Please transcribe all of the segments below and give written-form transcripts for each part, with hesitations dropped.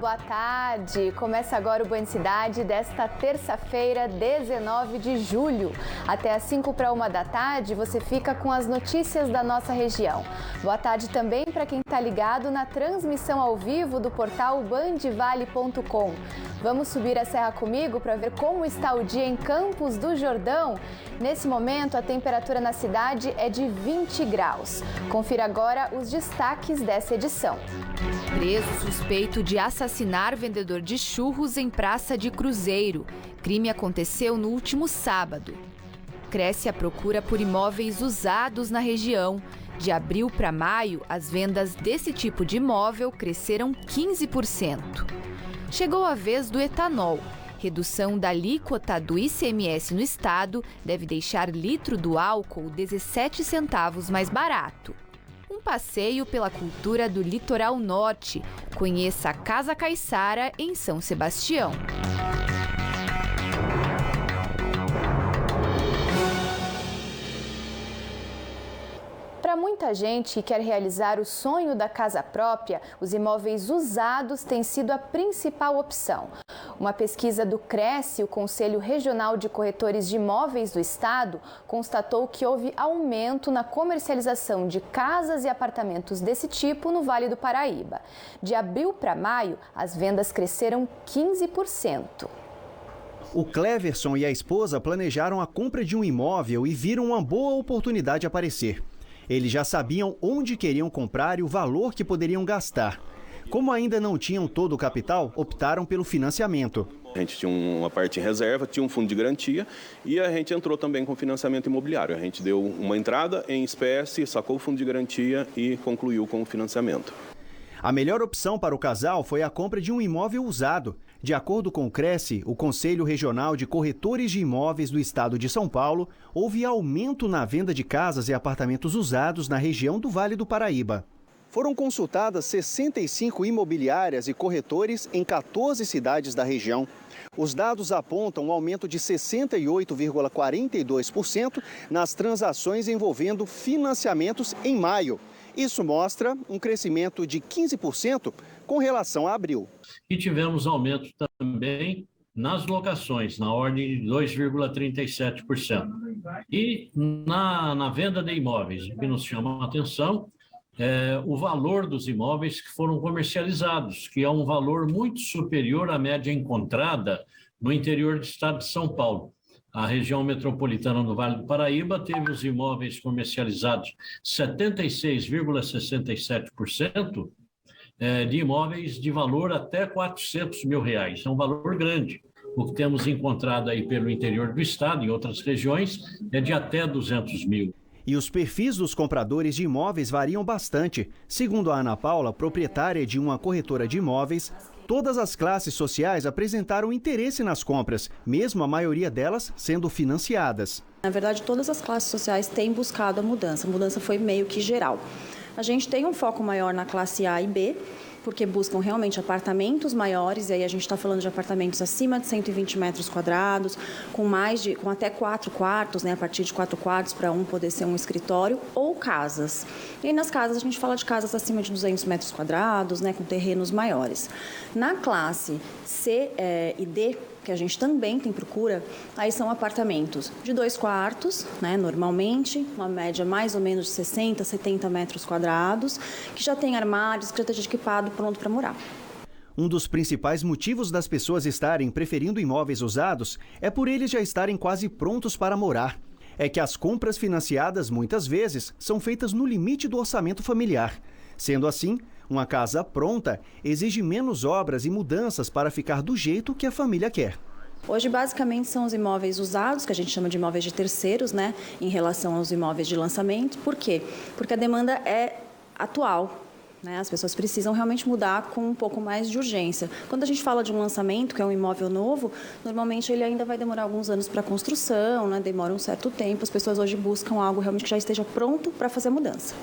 boa tarde. Começa agora o Band Cidade desta terça-feira, 19 de julho. Até às 5:45 da tarde, você fica com as notícias da nossa região. Boa tarde também para quem está ligado na transmissão ao vivo do portal bandvale.com. Vamos subir a serra comigo para ver como está o dia em Campos do Jordão. Nesse momento, a temperatura na cidade é de 20 graus. Confira agora os destaques dessa edição. Preso suspeito de assassinar vendedor de churros em Praça de Cruzeiro. Crime aconteceu no último sábado. Cresce a procura por imóveis usados na região. De abril para maio, as vendas desse tipo de imóvel cresceram 15%. Chegou a vez do etanol. Redução da alíquota do ICMS no estado deve deixar litro do álcool 17 centavos mais barato. Um passeio pela cultura do litoral norte. Conheça a Casa Caiçara em São Sebastião. Para muita gente que quer realizar o sonho da casa própria, os imóveis usados têm sido a principal opção. Uma pesquisa do Cresce, o Conselho Regional de Corretores de Imóveis do Estado, constatou que houve aumento na comercialização de casas e apartamentos desse tipo no Vale do Paraíba. De abril para maio, as vendas cresceram 15%. O Cleverson e a esposa planejaram a compra de um imóvel e viram uma boa oportunidade aparecer. Eles já sabiam onde queriam comprar e o valor que poderiam gastar. Como ainda não tinham todo o capital, optaram pelo financiamento. A gente tinha uma parte em reserva, tinha um fundo de garantia e a gente entrou também com financiamento imobiliário. A gente deu uma entrada em espécie, sacou o fundo de garantia e concluiu com o financiamento. A melhor opção para o casal foi a compra de um imóvel usado. De acordo com o Cresce, o Conselho Regional de Corretores de Imóveis do Estado de São Paulo, houve aumento na venda de casas e apartamentos usados na região do Vale do Paraíba. Foram consultadas 65 imobiliárias e corretores em 14 cidades da região. Os dados apontam um aumento de 68,42% nas transações envolvendo financiamentos em maio. Isso mostra um crescimento de 15% com relação a abril. E tivemos aumento também nas locações, na ordem de 2,37%. E na venda de imóveis, o que nos chama a atenção é o valor dos imóveis que foram comercializados, que é um valor muito superior à média encontrada no interior do estado de São Paulo. A região metropolitana do Vale do Paraíba teve os imóveis comercializados 76,67% de imóveis de valor até R$400 mil. É um valor grande. O que temos encontrado aí pelo interior do estado e outras regiões é de até 200 mil. E os perfis dos compradores de imóveis variam bastante. Segundo a Ana Paula, proprietária de uma corretora de imóveis, todas as classes sociais apresentaram interesse nas compras, mesmo a maioria delas sendo financiadas. Na verdade, todas as classes sociais têm buscado a mudança foi meio que geral. A gente tem um foco maior na classe A e B, porque buscam realmente apartamentos maiores, e aí a gente está falando de apartamentos acima de 120 metros quadrados, com até 4 quartos, né, a partir de 4 quartos para um poder ser um escritório, ou casas. E nas casas a gente fala de casas acima de 200 metros quadrados, né, com terrenos maiores. Na classe C e D, que a gente também tem procura, aí são apartamentos de 2 quartos, né, normalmente, uma média mais ou menos de 60, 70 metros quadrados, que já tem armários, que já está equipado, pronto para morar. Um dos principais motivos das pessoas estarem preferindo imóveis usados é por eles já estarem quase prontos para morar. É que as compras financiadas, muitas vezes, são feitas no limite do orçamento familiar. Sendo assim, uma casa pronta exige menos obras e mudanças para ficar do jeito que a família quer. Hoje, basicamente, são os imóveis usados, que a gente chama de imóveis de terceiros, né, em relação aos imóveis de lançamento. Por quê? Porque a demanda é atual, né? As pessoas precisam realmente mudar com um pouco mais de urgência. Quando a gente fala de um lançamento, que é um imóvel novo, normalmente ele ainda vai demorar alguns anos para a construção, né? Demora um certo tempo. As pessoas hoje buscam algo realmente que já esteja pronto para fazer a mudança.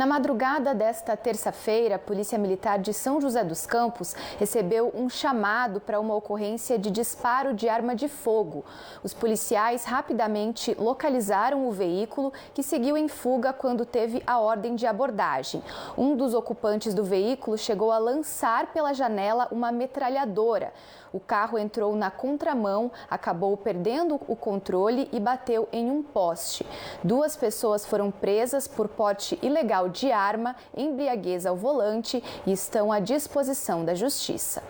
Na madrugada desta terça-feira, a Polícia Militar de São José dos Campos recebeu um chamado para uma ocorrência de disparo de arma de fogo. Os policiais rapidamente localizaram o veículo, que seguiu em fuga quando teve a ordem de abordagem. Um dos ocupantes do veículo chegou a lançar pela janela uma metralhadora. O carro entrou na contramão, acabou perdendo o controle e bateu em um poste. 2 pessoas foram presas por porte ilegal de arma, embriaguez ao volante e estão à disposição da Justiça.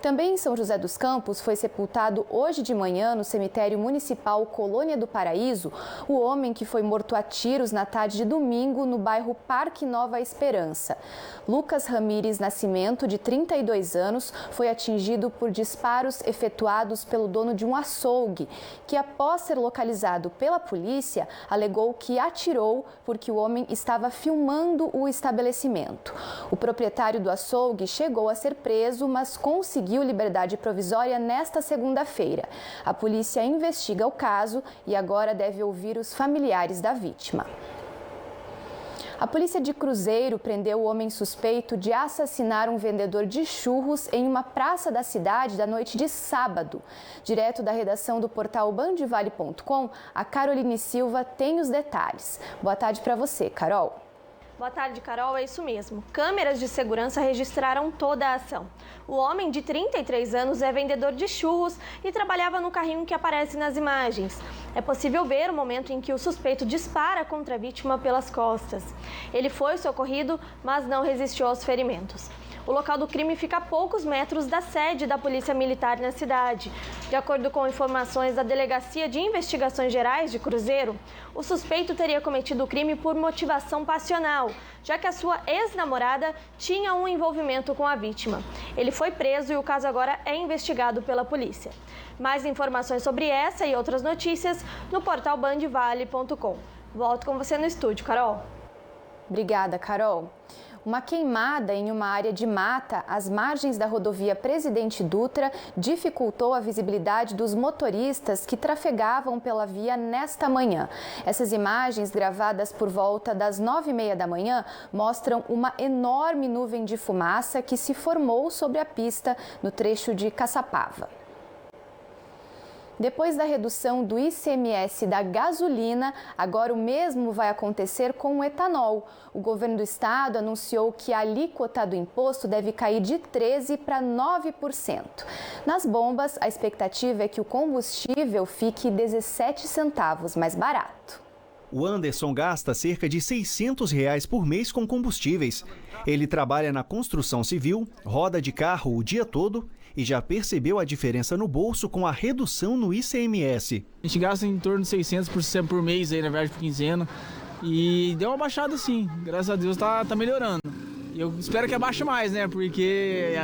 Também em São José dos Campos foi sepultado hoje de manhã no cemitério municipal Colônia do Paraíso o homem que foi morto a tiros na tarde de domingo no bairro Parque Nova Esperança. Lucas Ramires Nascimento, de 32 anos, foi atingido por disparos efetuados pelo dono de um açougue, que após ser localizado pela polícia, alegou que atirou porque o homem estava filmando o estabelecimento. O proprietário do açougue chegou a ser preso, mas conseguiu liberdade provisória nesta segunda-feira. A polícia investiga o caso e agora deve ouvir os familiares da vítima. A polícia de Cruzeiro prendeu o homem suspeito de assassinar um vendedor de churros em uma praça da cidade da noite de sábado. Direto da redação do portal bandvale.com, a Caroline Silva tem os detalhes. Boa tarde para você, Carol. Boa tarde, Carol. É isso mesmo. Câmeras de segurança registraram toda a ação. O homem de 33 anos é vendedor de churros e trabalhava no carrinho que aparece nas imagens. É possível ver o momento em que o suspeito dispara contra a vítima pelas costas. Ele foi socorrido, mas não resistiu aos ferimentos. O local do crime fica a poucos metros da sede da Polícia Militar na cidade. De acordo com informações da Delegacia de Investigações Gerais de Cruzeiro, o suspeito teria cometido o crime por motivação passional, já que a sua ex-namorada tinha um envolvimento com a vítima. Ele foi preso e o caso agora é investigado pela polícia. Mais informações sobre essa e outras notícias no portal bandvale.com. Volto com você no estúdio, Carol. Obrigada, Carol. Uma queimada em uma área de mata às margens da rodovia Presidente Dutra dificultou a visibilidade dos motoristas que trafegavam pela via nesta manhã. Essas imagens, gravadas por volta das 9h30 da manhã, mostram uma enorme nuvem de fumaça que se formou sobre a pista no trecho de Caçapava. Depois da redução do ICMS da gasolina, agora o mesmo vai acontecer com o etanol. O governo do estado anunciou que a alíquota do imposto deve cair de 13% para 9%. Nas bombas, a expectativa é que o combustível fique 17 centavos mais barato. O Anderson gasta cerca de R$ 600 por mês com combustíveis. Ele trabalha na construção civil, roda de carro o dia todo e já percebeu a diferença no bolso com a redução no ICMS. A gente gasta em torno de 600 por mês aí na viagem por quinzena e deu uma baixada sim, graças a Deus tá melhorando. E eu espero que abaixe mais, né, porque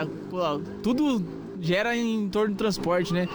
tudo gera em torno do transporte, né.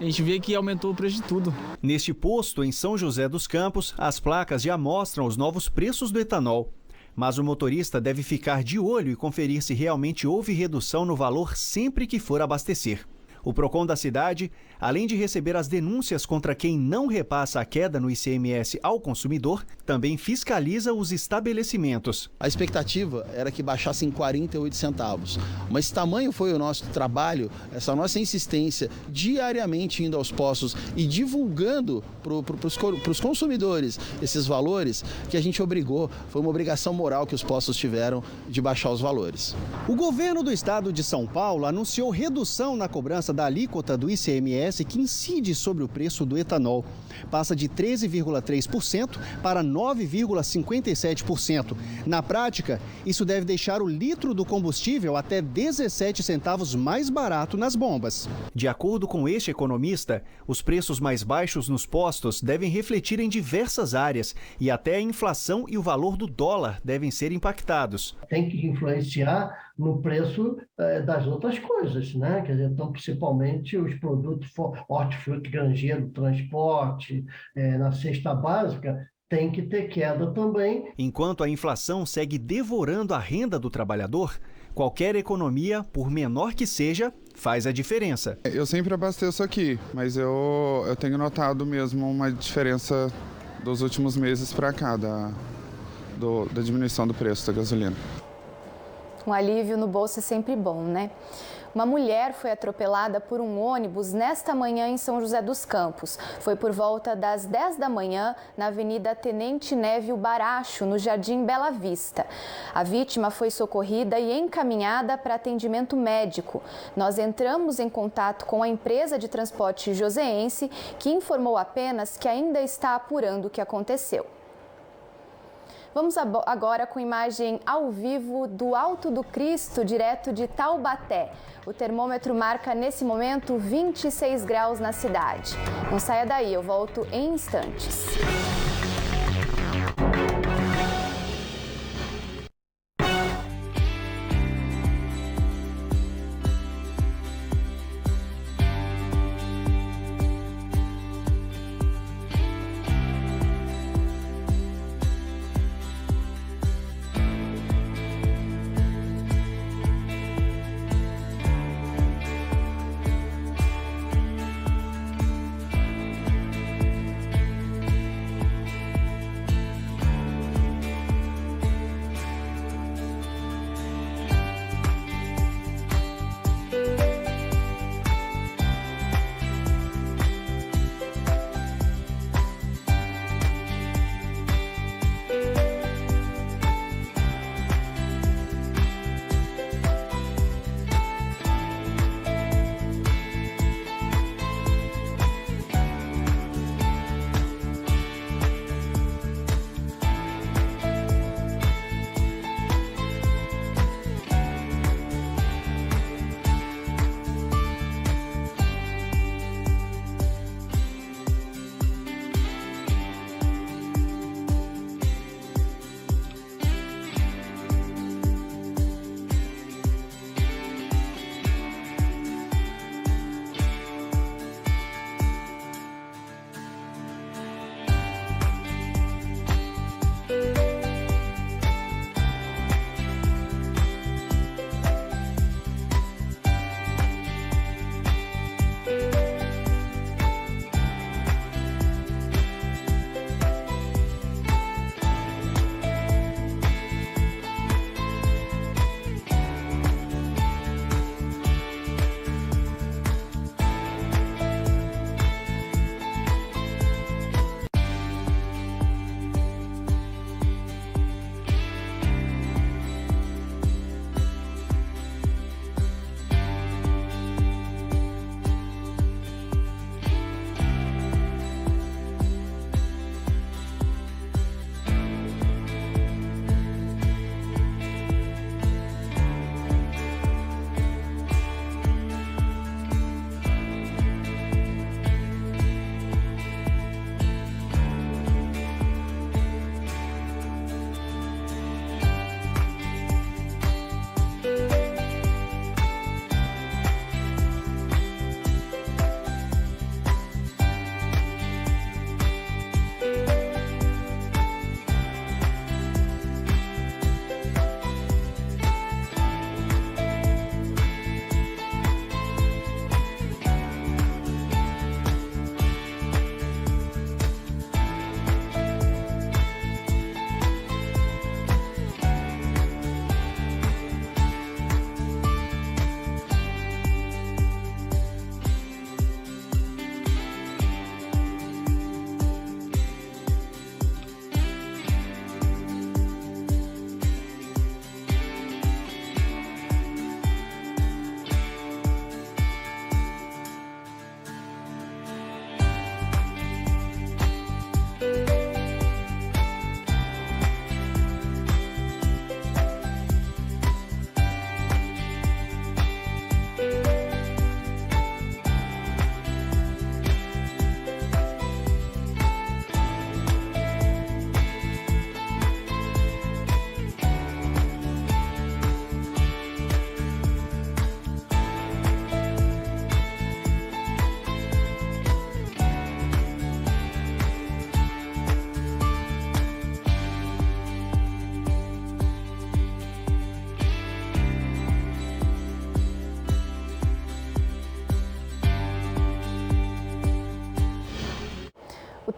A gente vê que aumentou o preço de tudo. Neste posto, em São José dos Campos, as placas já mostram os novos preços do etanol. Mas o motorista deve ficar de olho e conferir se realmente houve redução no valor sempre que for abastecer. O PROCON da cidade, além de receber as denúncias contra quem não repassa a queda no ICMS ao consumidor, também fiscaliza os estabelecimentos. A expectativa era que baixasse em 48 centavos, mas tamanho foi o nosso trabalho, essa nossa insistência, diariamente indo aos postos e divulgando para os consumidores esses valores, que a gente obrigou, foi uma obrigação moral que os postos tiveram de baixar os valores. O governo do estado de São Paulo anunciou redução na cobrança da alíquota do ICMS que incide sobre o preço do etanol. Passa de 13,3% para 9,57%. Na prática, isso deve deixar o litro do combustível até 17 centavos mais barato nas bombas. De acordo com este economista, os preços mais baixos nos postos devem refletir em diversas áreas e até a inflação e o valor do dólar devem ser impactados. Tem que influenciar no preço das outras coisas, né? Quer dizer, então, principalmente os produtos hortifruti granjeiro, transporte, na cesta básica, tem que ter queda também. Enquanto a inflação segue devorando a renda do trabalhador, qualquer economia, por menor que seja, faz a diferença. Eu sempre abasteço aqui, mas eu tenho notado mesmo uma diferença dos últimos meses para cá, da diminuição do preço da gasolina. Um alívio no bolso é sempre bom, né? Uma mulher foi atropelada por um ônibus nesta manhã em São José dos Campos. Foi por volta das 10 da manhã na Avenida Tenente Névio Baracho, no Jardim Bela Vista. A vítima foi socorrida e encaminhada para atendimento médico. Nós entramos em contato com a empresa de transporte joseense, que informou apenas que ainda está apurando o que aconteceu. Vamos agora com imagem ao vivo do Alto do Cristo, direto de Taubaté. O termômetro marca nesse momento 26 graus na cidade. Não saia daí, eu volto em instantes.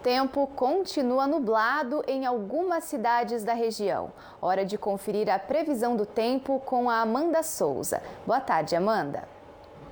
tempo continua nublado em algumas cidades da região. Hora de conferir a previsão do tempo com a Amanda Souza. Boa tarde, Amanda.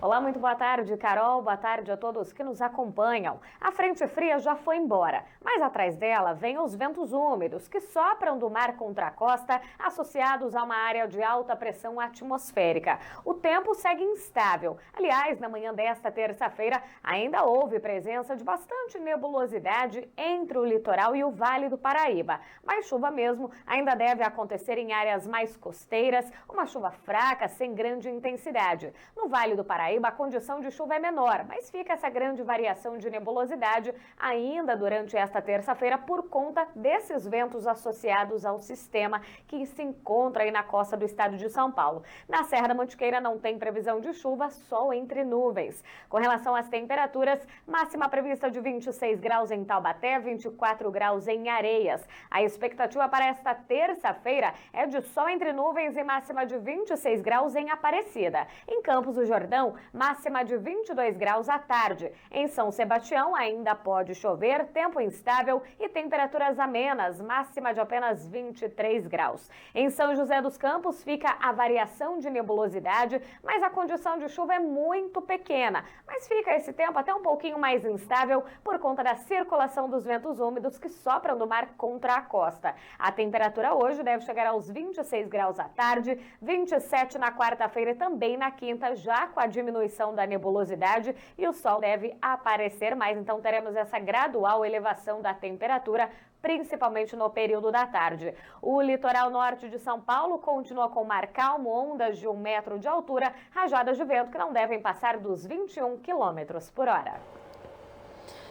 Olá, muito boa tarde, Carol. Boa tarde a todos que nos acompanham. A frente fria já foi embora, mas atrás dela vêm os ventos úmidos que sopram do mar contra a costa, associados a uma área de alta pressão atmosférica. O tempo segue instável. Aliás, na manhã desta terça-feira, ainda houve presença de bastante nebulosidade entre o litoral e o Vale do Paraíba. Mas chuva mesmo ainda deve acontecer em áreas mais costeiras, uma chuva fraca, sem grande intensidade. No Vale do Paraíba, a condição de chuva é menor, mas fica essa grande variação de nebulosidade ainda durante esta terça-feira por conta desses ventos associados ao sistema que se encontra aí na costa do estado de São Paulo. Na Serra da Mantiqueira não tem previsão de chuva, sol entre nuvens. Com relação às temperaturas, máxima prevista de 26 graus em Taubaté, 24 graus em Areias. A expectativa para esta terça-feira é de sol entre nuvens e máxima de 26 graus em Aparecida. Em Campos do Jordão, máxima de 22 graus à tarde. Em São Sebastião ainda pode chover, tempo instável e temperaturas amenas, máxima de apenas 23 graus. Em São José dos Campos fica a variação de nebulosidade, mas a condição de chuva é muito pequena. Mas fica esse tempo até um pouquinho mais instável por conta da circulação dos ventos úmidos que sopram do mar contra a costa. A temperatura hoje deve chegar aos 26 graus à tarde, 27 na quarta-feira e também na quinta, já com a diminuição da nebulosidade, e o sol deve aparecer mais, então teremos essa gradual elevação da temperatura, principalmente no período da tarde. O litoral norte de São Paulo continua com mar calmo, ondas de 1 metro de altura, rajadas de vento que não devem passar dos 21 quilômetros por hora.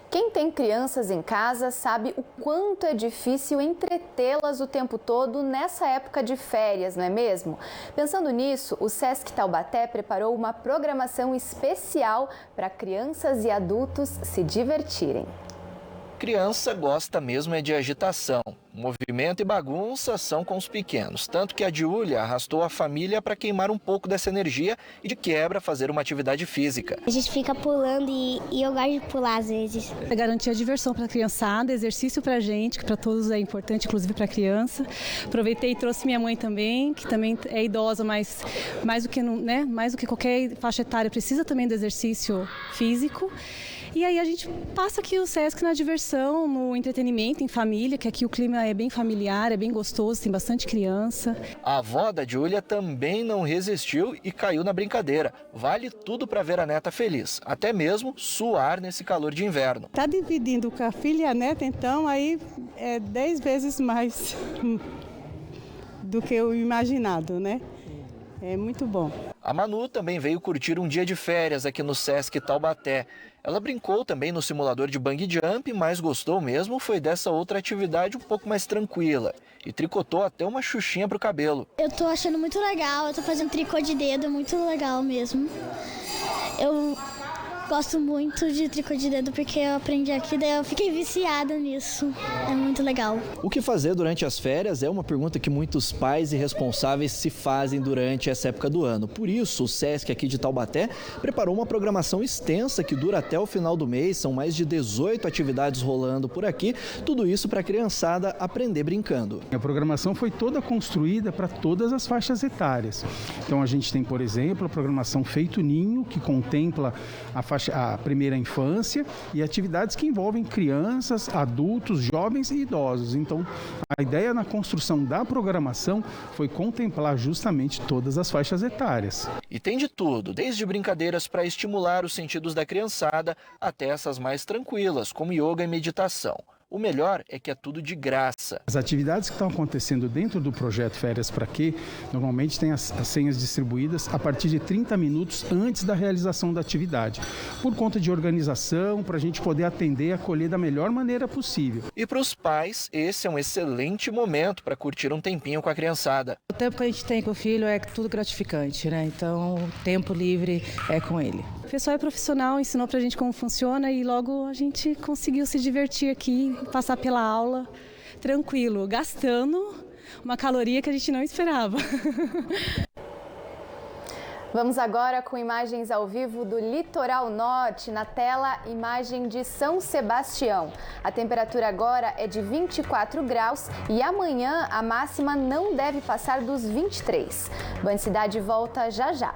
Quem tem crianças em casa sabe o quanto é difícil entretê-las o tempo todo nessa época de férias, não é mesmo? Pensando nisso, o Sesc Taubaté preparou uma programação especial para crianças e adultos se divertirem. Criança gosta mesmo é de agitação. Movimento e bagunça são com os pequenos, tanto que a Giulia arrastou a família para queimar um pouco dessa energia e de quebra fazer uma atividade física. A gente fica pulando e eu gosto de pular às vezes. É garantir a diversão para a criançada, exercício para a gente, que para todos é importante, inclusive para a criança. Aproveitei e trouxe minha mãe também, que também é idosa, mas mais do que qualquer faixa etária precisa também do exercício físico. E aí a gente passa aqui o Sesc na diversão, no entretenimento, em família, que aqui o clima é bem familiar, é bem gostoso, tem bastante criança. A avó da Giulia também não resistiu e caiu na brincadeira. Vale tudo para ver a neta feliz, até mesmo suar nesse calor de inverno. Tá dividindo com a filha e a neta, então aí é 10 vezes mais do que o imaginado, né? É muito bom. A Manu também veio curtir um dia de férias aqui no Sesc Taubaté. Ela brincou também no simulador de bungee jump, mas gostou mesmo foi dessa outra atividade um pouco mais tranquila. E tricotou até uma xuxinha pro cabelo. Eu tô achando muito legal, eu tô fazendo tricô de dedo, muito legal mesmo. Eu gosto muito de tricô de dedo porque eu aprendi aqui, daí eu fiquei viciada nisso. É muito legal. O que fazer durante as férias é uma pergunta que muitos pais e responsáveis se fazem durante essa época do ano. Por isso, o Sesc aqui de Taubaté preparou uma programação extensa que dura até o final do mês. São mais de 18 atividades rolando por aqui. Tudo isso para a criançada aprender brincando. A programação foi toda construída para todas as faixas etárias. Então a gente tem, por exemplo, a programação Feito Ninho, que contempla a primeira infância e atividades que envolvem crianças, adultos, jovens e idosos. Então, a ideia na construção da programação foi contemplar justamente todas as faixas etárias. E tem de tudo, desde brincadeiras para estimular os sentidos da criançada até essas mais tranquilas, como yoga e meditação. O melhor é que é tudo de graça. As atividades que estão acontecendo dentro do projeto Férias Pra Quê, normalmente tem as senhas distribuídas a partir de 30 minutos antes da realização da atividade. Por conta de organização, para a gente poder atender e acolher da melhor maneira possível. E para os pais, esse é um excelente momento para curtir um tempinho com a criançada. O tempo que a gente tem com o filho é tudo gratificante, né? Então, o tempo livre é com ele. O pessoal é profissional, ensinou pra gente como funciona e logo a gente conseguiu se divertir aqui, passar pela aula tranquilo, gastando uma caloria que a gente não esperava. Vamos agora com imagens ao vivo do litoral norte. Na tela, imagem de São Sebastião. A temperatura agora é de 24 graus e amanhã a máxima não deve passar dos 23. Band Cidade volta já já.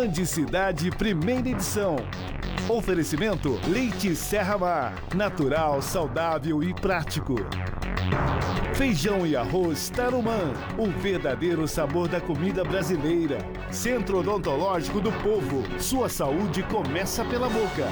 Band Cidade, primeira edição. Oferecimento Leite Serra Mar, natural, saudável e prático. Feijão e arroz Tarumã, o verdadeiro sabor da comida brasileira. Centro Odontológico do Povo, sua saúde começa pela boca.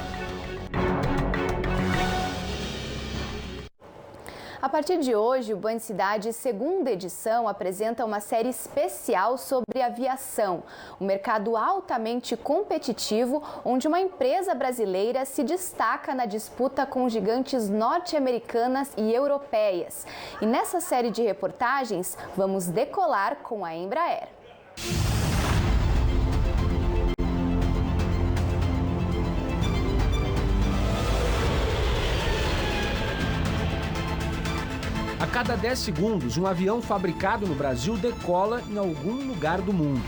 A partir de hoje, o Band Cidade, segunda edição, apresenta uma série especial sobre aviação. Um mercado altamente competitivo, onde uma empresa brasileira se destaca na disputa com gigantes norte-americanas e europeias. E nessa série de reportagens, vamos decolar com a Embraer. A cada 10 segundos, um avião fabricado no Brasil decola em algum lugar do mundo.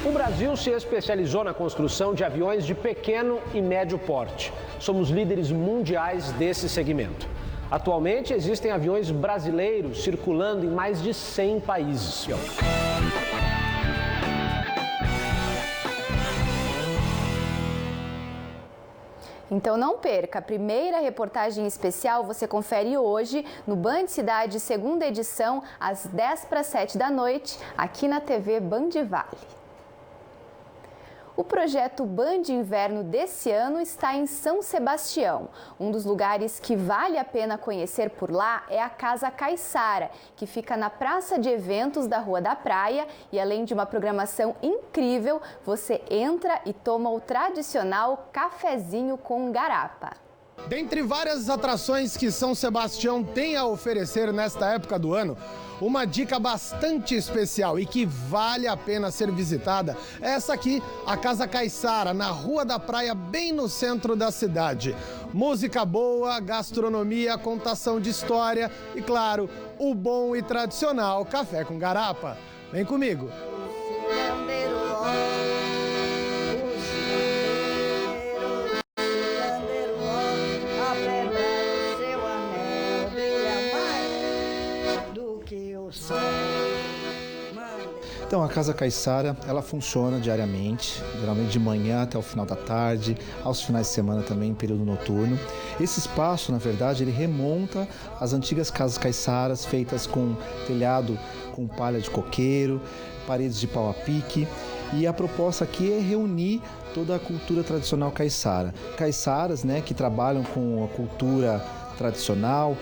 O Brasil se especializou na construção de aviões de pequeno e médio porte. Somos líderes mundiais desse segmento. Atualmente, existem aviões brasileiros circulando em mais de 100 países. Então não perca, a primeira reportagem especial você confere hoje no Band Cidade, segunda edição, às 10:50 da noite, aqui na TV Band Vale. O projeto Band Inverno desse ano está em São Sebastião. Um dos lugares que vale a pena conhecer por lá é a Casa Caiçara, que fica na praça de eventos da Rua da Praia e, além de uma programação incrível, você entra e toma o tradicional cafezinho com garapa. Dentre várias atrações que São Sebastião tem a oferecer nesta época do ano, uma dica bastante especial e que vale a pena ser visitada é essa aqui, a Casa Caiçara, na Rua da Praia, bem no centro da cidade. Música boa, gastronomia, contação de história e, claro, o bom e tradicional café com garapa. Vem comigo! Então, a Casa Caiçara, ela funciona diariamente, geralmente de manhã até o final da tarde, aos finais de semana também, em período noturno. Esse espaço, na verdade, ele remonta às antigas casas caiçaras, feitas com telhado com palha de coqueiro, paredes de pau a pique. E a proposta aqui é reunir toda a cultura tradicional caiçara. Caiçaras, né, que trabalham com a cultura tradicional,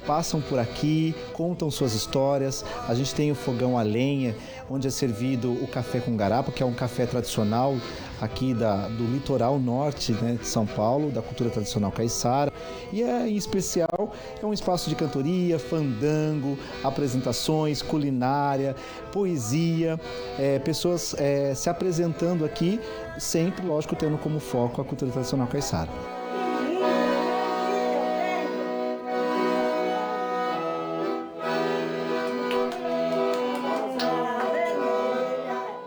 passam por aqui, contam suas histórias. A gente tem o fogão a lenha, onde é servido o café com garapa, que é um café tradicional aqui do litoral norte, né, de São Paulo, da cultura tradicional caiçara. E em especial é um espaço de cantoria, fandango, apresentações, culinária, poesia, pessoas se apresentando aqui, sempre, lógico, tendo como foco a cultura tradicional caiçara.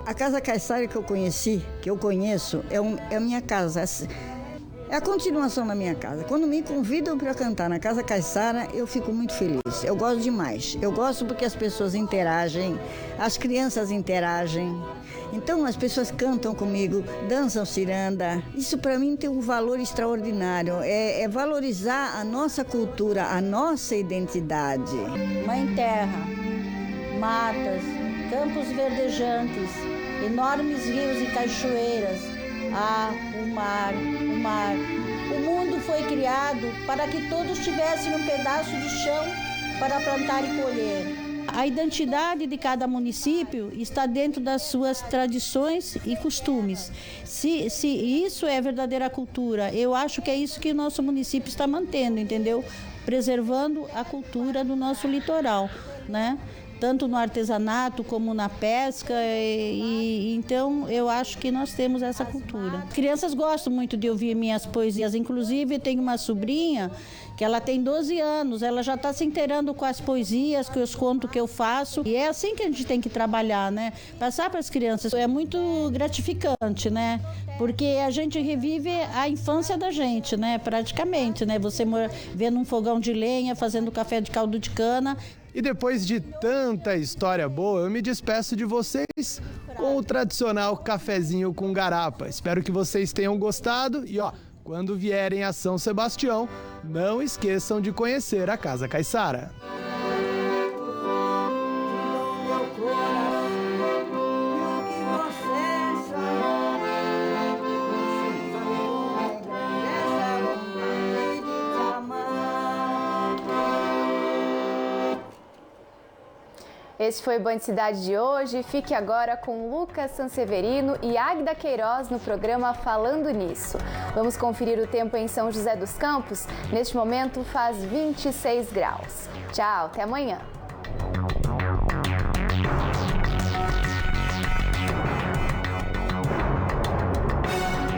A Casa Caiçara que eu conheço, é a minha casa. É a continuação da minha casa. Quando me convidam para cantar na Casa Caiçara, eu fico muito feliz. Eu gosto demais. Eu gosto porque as pessoas interagem, as crianças interagem. Então as pessoas cantam comigo, dançam ciranda. Isso para mim tem um valor extraordinário. É valorizar a nossa cultura, a nossa identidade. Mãe Terra, matas, campos verdejantes, enormes rios e cachoeiras. O mar. O mundo foi criado para que todos tivessem um pedaço de chão para plantar e colher. A identidade de cada município está dentro das suas tradições e costumes. Se isso é verdadeira cultura, eu acho que é isso que o nosso município está mantendo, entendeu? Preservando a cultura do nosso litoral, né? Tanto no artesanato como na pesca, então eu acho que nós temos essa cultura. As crianças gostam muito de ouvir minhas poesias, inclusive eu tenho uma sobrinha que ela tem 12 anos, ela já está se inteirando com as poesias, com os contos que eu faço, e é assim que a gente tem que trabalhar, né? Passar para as crianças é muito gratificante, né? Porque a gente revive a infância da gente, né? Praticamente, né? Você vendo um fogão de lenha, fazendo café de caldo de cana. E depois de tanta história boa, eu me despeço de vocês com o tradicional cafezinho com garapa. Espero que vocês tenham gostado e, quando vierem a São Sebastião, não esqueçam de conhecer a Casa Caiçara. Esse foi o Band Cidade de hoje. Fique agora com Lucas Sanseverino e Águida Queiroz no programa Falando Nisso. Vamos conferir o tempo em São José dos Campos. Neste momento faz 26 graus. Tchau, até amanhã.